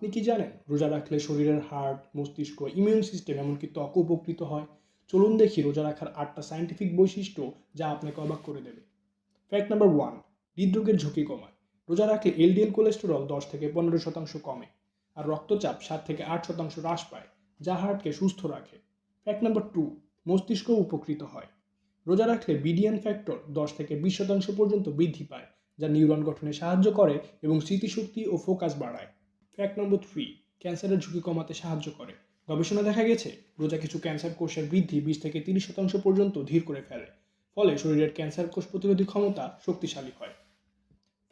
আপনি কি জানেন রোজা রাখলে শরীরের হার্ট, মস্তিষ্ক, ইমিউন সিস্টেম এমনকি ত্বকও উপকৃত হয়? চলুন দেখি রোজা রাখার ৮টা সায়েন্টিফিক বৈশিষ্ট্য যা আপনাকে অবাক করে দেবে। ফ্যাক্ট নাম্বার 1, হৃদরোগের ঝুঁকি কমায়। রোজা রাখলে এলডিএল কোলেস্টেরল 10 থেকে 15% কমে, আর রক্তচাপ 7 থেকে 8% হ্রাস পায়, যা হার্টকে সুস্থ রাখে। ফ্যাক্ট নাম্বার 2, মস্তিষ্ক উপকৃত হয়। রোজা রাখলে বিডিএন ফ্যাক্টর 10 থেকে 20% পর্যন্ত বৃদ্ধি পায়, যা নিউরন গঠনে সাহায্য করে এবং স্মৃতিশক্তি ও ফোকাস বাড়ায়। ফ্যাক্ট নম্বর 3, ক্যান্সারের ঝুঁকি কমাতে সাহায্য করে। গবেষণায় দেখা গেছে রোজা কিছু ক্যান্সার কোষের বৃদ্ধি 20 থেকে 30% পর্যন্ত ধীর করে ফেলে, ফলে শরীরের ক্যান্সার কোষ প্রতিরোধী ক্ষমতা শক্তিশালী হয়।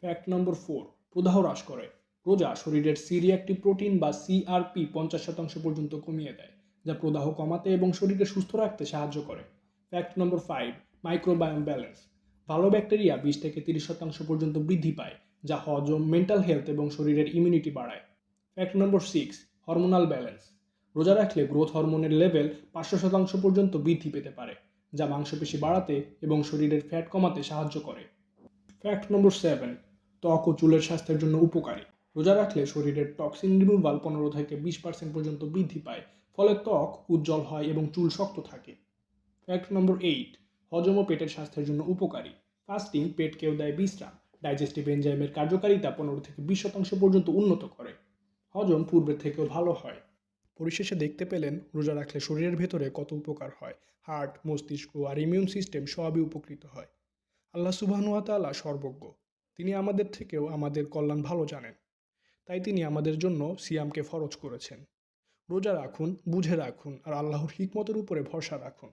ফ্যাক্ট নম্বর 4, প্রদাহ হ্রাস করে। রোজা শরীরের সি রিঅ্যাক্টিভ প্রোটিন বা সিআরপি 50% পর্যন্ত কমিয়ে দেয়, যা প্রদাহ কমাতে এবং শরীরকে সুস্থ রাখতে সাহায্য করে। ফ্যাক্ট নম্বর 5, মাইক্রোবায়োম ব্যালেন্স। ভালো ব্যাকটেরিয়া 20 থেকে 30% পর্যন্ত বৃদ্ধি পায়, যা হজম, মেন্টাল হেলথ এবং শরীরের ইমিউনিটি বাড়ায়। ফ্যাক্ট নম্বর 6, হরমোনাল ব্যালেন্স। রোজা রাখলে গ্রোথ হরমোনের লেভেল 500% পর্যন্ত বৃদ্ধি পেতে পারে, যা মাংসপেশি বাড়াতে এবং শরীরের ফ্যাট কমাতে সাহায্য করে। ফ্যাক্ট নম্বর 7, ত্বক ও চুলের স্বাস্থ্যের জন্য উপকারী। রোজা রাখলে শরীরের টক্সিন রিমুভাল 15 থেকে 20% পর্যন্ত বৃদ্ধি পায়, ফলে ত্বক উজ্জ্বল হয় এবং চুল শক্ত থাকে। ফ্যাক্ট নম্বর 8, হজম ও পেটের স্বাস্থ্যের জন্য উপকারী। ফাস্টিং পেটকেও দেয় বিশ্রাম, ডাইজেস্টিভ এনজাইমের কার্যকারিতা 15 থেকে 20% পর্যন্ত উন্নত করে। হজম পূর্বের থেকেও ভালো হয়। পরিশেষে দেখতে পেলেন রোজা রাখলে শরীরের ভেতরে কত উপকার হয়। হার্ট, মস্তিষ্ক আর ইমিউন সিস্টেম সবই উপকৃত হয়। আল্লাহ সুবহানাহু ওয়া তাআলা সর্বজ্ঞ। তিনি আমাদের থেকেও আমাদের কল্যাণ ভালো জানেন। তাই তিনি আমাদের জন্য সিয়ামকে ফরজ করেছেন। রোজা রাখুন, বুঝে রাখুন আর আল্লাহর হিকমতের উপরে ভরসা রাখুন।